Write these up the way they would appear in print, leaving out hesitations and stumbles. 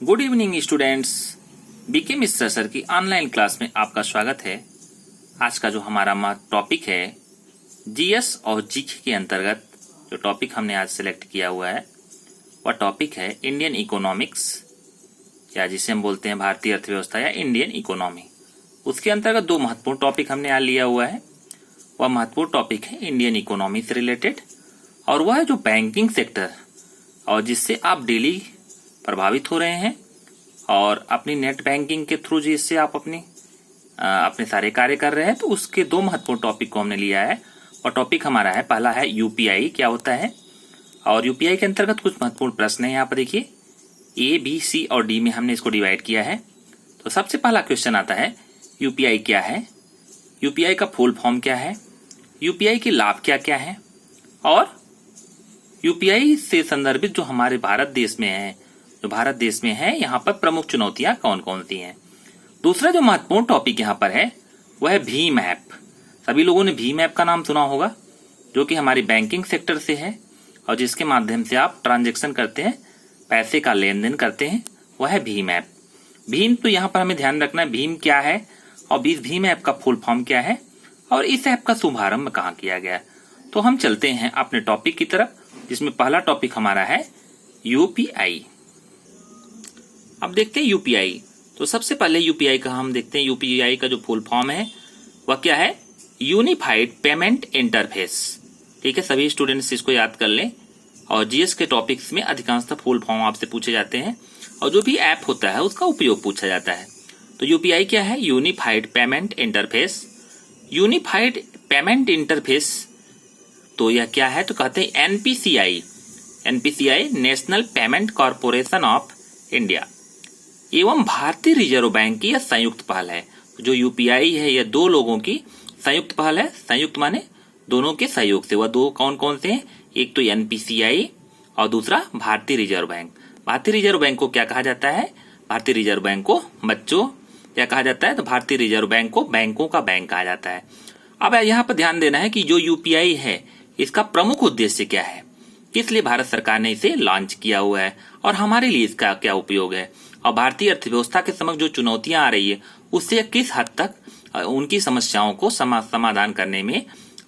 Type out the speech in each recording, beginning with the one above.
Good evening students. BK Mishra sir की online class में आपका स्वागत है। आज का जो हमारा टॉपिक है जीएस और जीके के अंतर्गत जो टॉपिक हमने आज सेलेक्ट किया हुआ है वह टॉपिक है इंडियन इकोनॉमिक्स, या जिसे हम बोलते हैं भारतीय अर्थव्यवस्था या इंडियन इकोनॉमी। उसके अंतर्गत दो महत्वपूर्ण टॉपिक हमने आज लिया हुआ है। वह महत्वपूर्ण टॉपिक है इंडियन इकोनॉमी से रिलेटेड, और वह है जो बैंकिंग सेक्टर और जिससे आप डेली प्रभावित हो रहे हैं और अपनी नेट बैंकिंग के थ्रू जिससे आप अपने सारे कार्य कर रहे हैं। तो उसके दो महत्वपूर्ण टॉपिक को हमने लिया है, और टॉपिक हमारा है, पहला है यूपीआई क्या होता है, और यूपीआई के अंतर्गत कुछ महत्वपूर्ण प्रश्न है। यहाँ पर देखिए ए बी सी और डी में हमने इसको डिवाइड किया है। तो सबसे पहला क्वेश्चन आता है यूपीआई क्या है, यूपीआई का फुल फॉर्म क्या है, यूपीआई के लाभ क्या क्या है, और यूपीआई से संदर्भित जो हमारे भारत देश में है यहाँ पर प्रमुख चुनौतियां कौन कौन सी हैं। दूसरा जो महत्वपूर्ण टॉपिक यहाँ पर है वह है भीम ऐप। सभी लोगों ने भीम ऐप का नाम सुना होगा, जो कि हमारी बैंकिंग सेक्टर से है और जिसके माध्यम से आप ट्रांजैक्शन करते हैं, पैसे का लेन देन करते हैं, वह है भीम ऐप। भीम, तो यहाँ पर हमें ध्यान रखना है भीम क्या है और भीम ऐप का फुल फॉर्म क्या है और इस ऐप का शुभारंभ कहाँ किया गया। तो हम चलते हैं अपने टॉपिक की तरफ, जिसमें पहला टॉपिक हमारा है यूपीआई। अब देखते हैं यूपीआई। तो सबसे पहले यूपीआई का हम देखते हैं, यूपीआई का जो फुल फॉर्म है वह क्या है, यूनिफाइड पेमेंट इंटरफेस। ठीक है, सभी स्टूडेंट्स इसको याद कर लें। और जीएस के टॉपिक्स में अधिकांशतः फुल फॉर्म आपसे पूछे जाते हैं और जो भी ऐप होता है उसका उपयोग पूछा जाता है। तो यूपीआई क्या है, unified payment interface. Unified payment interface तो यह क्या है, तो कहते हैं NPCI, national payment corporation of India एवं भारतीय रिजर्व बैंक की यह संयुक्त पहल है। जो यूपीआई है यह दो लोगों की संयुक्त पहल है। संयुक्त माने दोनों के सहयोग से। वह दो कौन कौन से हैं, एक तो एनपीसीआई और दूसरा भारतीय रिजर्व बैंक। भारतीय रिजर्व बैंक को क्या कहा जाता है, भारतीय रिजर्व बैंक को बच्चों क्या कहा जाता है, तो भारतीय रिजर्व बैंक को बैंकों का बैंक कहा जाता है। अब यहाँ पर ध्यान देना है कि जो यूपीआई है इसका प्रमुख उद्देश्य क्या है, किस लिए भारत सरकार ने इसे लॉन्च किया हुआ है और हमारे लिए इसका क्या उपयोग है, और भारतीय अर्थव्यवस्था के समक्ष जो चुनौतियां आ रही है उससे किस हद तक उनकी समस्याओं को समाधान करने में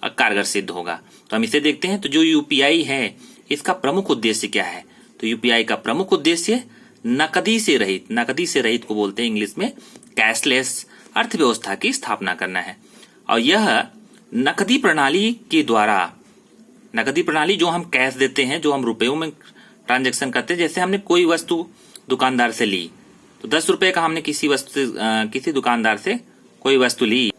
कारगर सिद्ध होगा। तो हम इसे देखते हैं। तो जो यूपीआई है इसका प्रमुख उद्देश्य क्या है, तो यूपीआई का प्रमुख उद्देश्य नकदी से रहित को बोलते हैं इंग्लिश में कैशलेस अर्थव्यवस्था की स्थापना करना है। और यह नकदी प्रणाली जो हम कैश देते हैं, जो हम रुपयों में ट्रांजैक्शन करते हैं, जैसे हमने कोई वस्तु दुकानदार से ली तो 10 रुपए का हमने किसी दुकानदार से कोई वस्तु ली।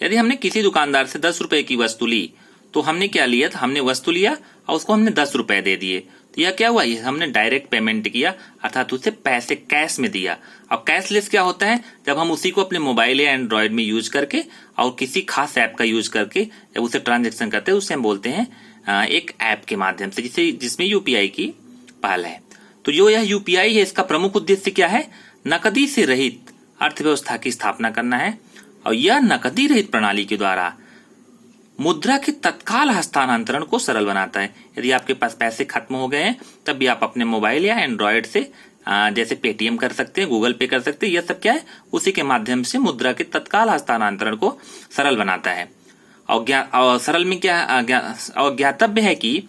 यदि हमने किसी दुकानदार से 10 रुपए की वस्तु ली तो हमने क्या लिया, तो हमने वस्तु लिया और उसको हमने 10 रुपए दे दिए। तो यह क्या हुआ, ये हमने डायरेक्ट पेमेंट किया, अर्थात उसे पैसे कैश में दिया। अब कैशलेस क्या होता है, जब हम उसी को अपने मोबाइल या एंड्रॉइड में यूज करके और किसी खास ऐप का यूज करके जब उसे ट्रांजेक्शन करते हैं, उसे हम बोलते हैं एक ऐप के माध्यम से, जिसमें यूपीआई की पहल है। तो जो यह यूपीआई है इसका प्रमुख उद्देश्य क्या है, नकदी से रहित अर्थव्यवस्था की स्थापना करना है। और यह नकदी रहित प्रणाली के द्वारा मुद्रा के तत्काल हस्तांतरण को सरल बनाता है। यदि आपके पास पैसे खत्म हो गए हैं तब भी आप अपने मोबाइल या एंड्रॉइड से जैसे पेटीएम कर सकते हैं, गूगल पे कर सकते हैं, यह सब क्या है, उसी के माध्यम से मुद्रा के तत्काल हस्तांतरण को सरल बनाता है। और सरल में क्या और ज्ञातव्य है कि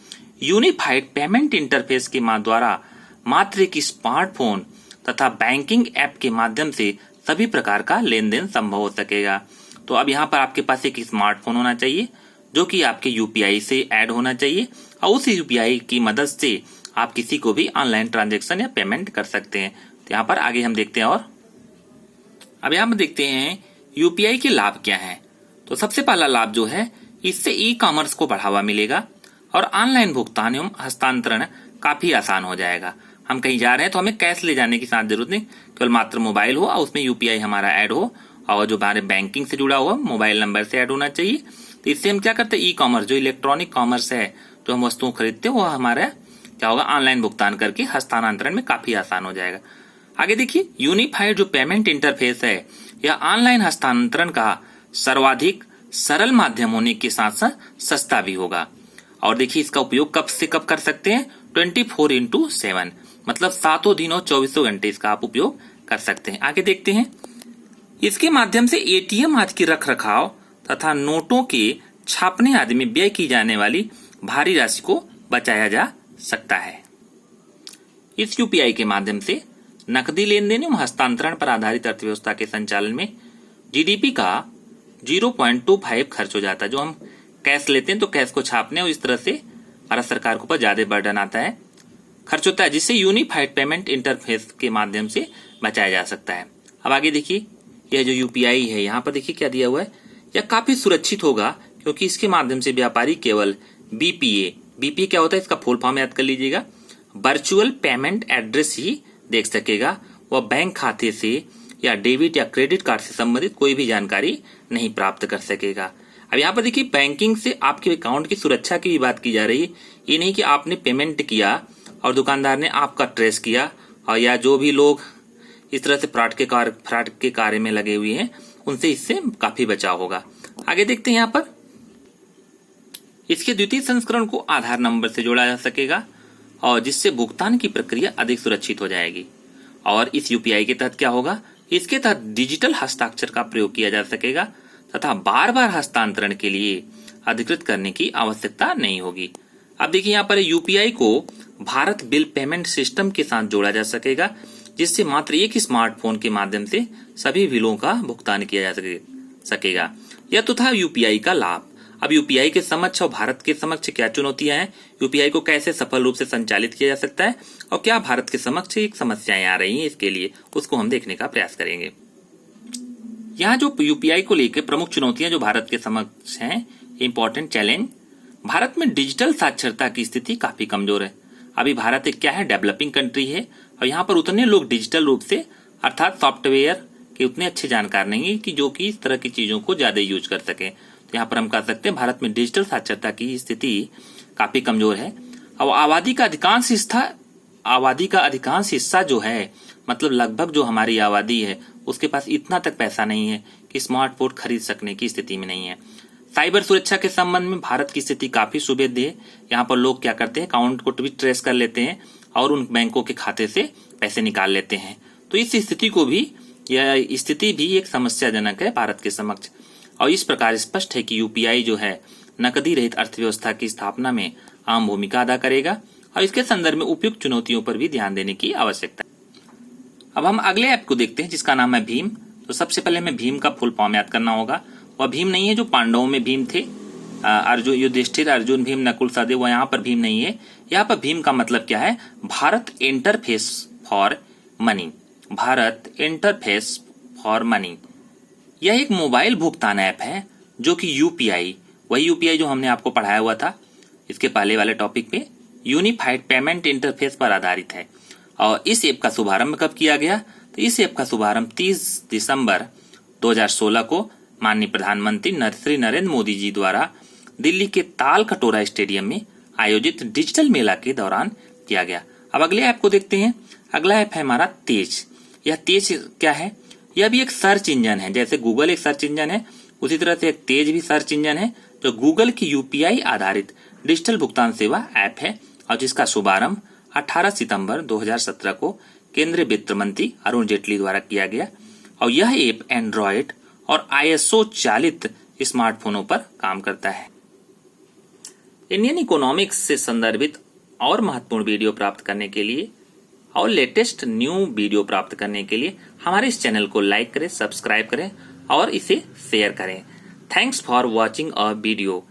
यूनिफाइड पेमेंट इंटरफेस के द्वारा मात्र एक स्मार्टफोन तथा बैंकिंग ऐप के माध्यम से सभी प्रकार का लेन देन संभव हो सकेगा। तो अब यहाँ पर आपके पास एक स्मार्टफोन होना चाहिए जो कि आपके यूपीआई से ऐड होना चाहिए, और उस यूपीआई की मदद से आप किसी को भी ऑनलाइन ट्रांजैक्शन या पेमेंट कर सकते हैं। तो यहाँ पर आगे हम देखते हैं, और अब यहाँ पर देखते हैं यूपीआई के लाभ क्या है। तो सबसे पहला लाभ जो है, इससे ई कॉमर्स को बढ़ावा मिलेगा और ऑनलाइन भुगतान एवं हस्तांतरण काफी आसान हो जाएगा। हम कहीं जा रहे हैं तो हमें कैश ले जाने की साथ जरूरत नहीं, केवल मात्र मोबाइल हो और उसमें यूपीआई हमारा ऐड हो, और जो हमारे बैंकिंग से जुड़ा हुआ मोबाइल नंबर से ऐड होना चाहिए। तो इससे हम क्या करते हैं, ई कॉमर्स जो इलेक्ट्रॉनिक कॉमर्स है, जो हम वस्तुओं खरीदते हैं, वो हमारा क्या होगा, ऑनलाइन भुगतान करके हस्तांतरण में काफी आसान हो जाएगा। आगे देखिए, यूनिफाइड जो पेमेंट इंटरफेस है यह ऑनलाइन हस्तांतरण का सर्वाधिक सरल माध्यम होने के साथ साथ सस्ता भी होगा। और देखिए इसका उपयोग कब से कब कर सकते हैं, 24/7, मतलब 7 दिन और 24 घंटे इसका आप उपयोग कर सकते हैं। आगे देखते हैं, इसके माध्यम से एटीएम आदि के रख रखाव तथा नोटों के छापने आदि में व्यय की जाने वाली भारी राशि को बचाया जा सकता है। इस यूपीआई के माध्यम से नकदी लेन देन एवं हस्तांतरण पर आधारित अर्थव्यवस्था के संचालन में जीडीपी का 0.25 खर्च हो जाता है। जो हम कैश लेते हैं तो कैश को छापने और इस तरह से भारत सरकार के ऊपर ज्यादा बर्डन आता है, खर्च होता है, जिससे यूनिफाइड पेमेंट इंटरफेस के माध्यम से बचाया जा सकता है। अब आगे देखिए, यह जो यूपीआई है यहाँ पर देखिए क्या दिया हुआ है, यह काफी सुरक्षित होगा क्योंकि इसके माध्यम से व्यापारी केवल बीपीए क्या होता है, इसका फुल फॉर्म याद कर लीजिएगा, वर्चुअल पेमेंट एड्रेस ही देख सकेगा। वह बैंक खाते से या डेबिट या क्रेडिट कार्ड से संबंधित कोई भी जानकारी नहीं प्राप्त कर सकेगा। अब यहाँ पर देखिए, बैंकिंग से आपके अकाउंट की सुरक्षा की भी बात की जा रही है। ये नहीं कि आपने पेमेंट किया और दुकानदार ने आपका ट्रेस किया, और या जो भी लोग इस तरह से फ्रॉड के कार्य में लगे हुए हैं उनसे इससे काफी बचाव होगा। आगे देखते हैं, यहाँ पर इसके द्वितीय संस्करण को आधार नंबर से जोड़ा जा सकेगा और जिससे भुगतान की प्रक्रिया अधिक सुरक्षित हो जाएगी। और इस यूपीआई के तहत क्या होगा, इसके तहत डिजिटल हस्ताक्षर का प्रयोग किया जा सकेगा तथा बार बार हस्तांतरण के लिए अधिकृत करने की आवश्यकता नहीं होगी। अब देखिए, यहाँ पर यूपीआई को भारत बिल पेमेंट सिस्टम के साथ जोड़ा जा सकेगा, जिससे मात्र एक ही स्मार्टफोन के माध्यम से सभी बिलों का भुगतान किया जा सकेगा। यह तो था यूपीआई का लाभ। अब यूपीआई के समक्ष और भारत के समक्ष क्या चुनौतियां हैं, यूपीआई को कैसे सफल रूप से संचालित किया जा सकता है और क्या भारत के समक्ष एक समस्याएं आ रही हैं इसके लिए, उसको हम देखने का प्रयास करेंगे। यहाँ जो यूपीआई को लेकर प्रमुख चुनौतियां जो भारत के समक्ष हैं, इंपॉर्टेंट चैलेंज, भारत में डिजिटल साक्षरता की स्थिति काफी कमजोर है। अभी भारत एक क्या है, डेवलपिंग कंट्री है और यहाँ पर उतने लोग डिजिटल रूप से अर्थात सॉफ्टवेयर के उतने अच्छे जानकार नहीं है कि जो कि इस तरह की चीजों को ज्यादा यूज कर सके। तो यहाँ पर हम कह सकते हैं भारत में डिजिटल साक्षरता की स्थिति काफी कमजोर है और आबादी का अधिकांश हिस्सा जो है, मतलब लगभग जो हमारी आबादी है उसके पास इतना तक पैसा नहीं है कि स्मार्टफोन खरीद सकने की स्थिति में नहीं है। साइबर सुरक्षा के संबंध में भारत की स्थिति काफी सुभेद्य है। यहाँ पर लोग क्या करते हैं, अकाउंट को भी ट्रेस कर लेते हैं और उन बैंकों के खाते से पैसे निकाल लेते हैं। तो इस स्थिति को भी, यह स्थिति भी एक समस्याजनक है भारत के समक्ष। और इस प्रकार स्पष्ट है कि यूपीआई जो है नकदी रहित अर्थव्यवस्था की स्थापना में अहम भूमिका अदा करेगा और इसके संदर्भ में उपयुक्त चुनौतियों पर भी ध्यान देने की आवश्यकता है। अब हम अगले ऐप को देखते हैं जिसका नाम है भीम। तो सबसे पहले हमें भीम का फुल फॉर्म याद करना होगा। वह भीम नहीं है जो पांडवों में भीम थे, अर्जुन युधिष्ठिर, अर्जुन भीम, नकुल सहदेव, वह यहाँ पर भीम नहीं है। यहाँ पर भीम का मतलब क्या है, Bharat interface for money. Bharat interface for money यह एक मोबाइल भुगतान ऐप है जो कि यूपीआई, वही यूपीआई जो हमने आपको पढ़ाया हुआ था इसके पहले वाले टॉपिक पे, यूनिफाइड पेमेंट इंटरफेस पर आधारित है। और इस ऐप का शुभारंभ कब किया गया, तो इस ऐप का शुभारंभ 30 दिसंबर 2016 को माननीय प्रधानमंत्री श्री नरेंद्र मोदी जी द्वारा दिल्ली के ताल कटोरा स्टेडियम में आयोजित डिजिटल मेला के दौरान किया गया। अब अगले ऐप को देखते हैं। अगला ऐप है हमारा तेज। यह तेज क्या है, यह भी एक सर्च इंजन है। जैसे गूगल एक सर्च इंजन है, उसी तरह से एक तेज भी सर्च इंजन है जो गूगल की यूपीआई आधारित डिजिटल भुगतान सेवा ऐप है और जिसका शुभारंभ 18 सितंबर 2017 को केंद्रीय वित्त मंत्री अरुण जेटली द्वारा किया गया। और यह ऐप एंड्रॉयड और आईएसओ चालित स्मार्टफोनों पर काम करता है। इंडियन इकोनॉमिक्स से संदर्भित और महत्वपूर्ण वीडियो प्राप्त करने के लिए और लेटेस्ट न्यू वीडियो प्राप्त करने के लिए हमारे इस चैनल को लाइक करें, सब्सक्राइब करें और इसे शेयर करें। Thanks for watching a video.